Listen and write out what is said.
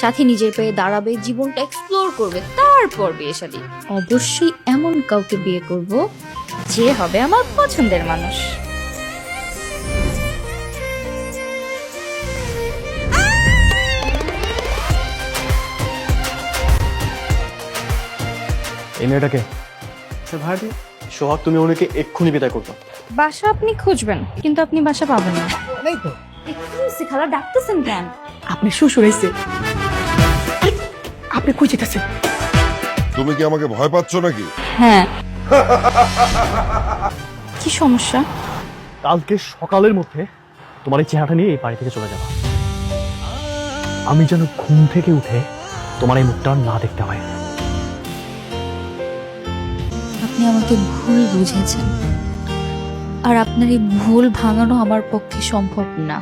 সাথে নিজের পায়ে দাঁড়াবে, জীবনটা এক্সপ্লোর করবে, তারপর বিয়ে শাদী। অবশ্যই এমন কাউকে বিয়ে করব যে হবে আমার পছন্দের মানুষ। এই মেয়েটাকে ভাড়াটি সোহাগ, তুমি ওনাকে এক্ষুনি বিদায় করতো। বাসা আপনি খুঁজবেন, কিন্তু আপনি বাসা পাবেন না। নেই তো। একটু খালা ডাকতেছেন কেন? আপনি শ্বশুর হয়েছে, আপনি কই যেতেছেন? তুমি কি আমাকে ভয় পাচ্ছ নাকি? হ্যাঁ। কি সমস্যা? কালকে সকালের মধ্যে তোমার এই চেহারাটা নিয়ে এই বাড়ি থেকে চলে যাবা। আমি যেন ঘুম থেকে উঠে তোমার এই মুখটা না দেখতে হয়। আপনি আমাকে ভুল বুঝেছেন, আর আপনার এই ভুল ভাঙানো আমার পক্ষে সম্ভব না।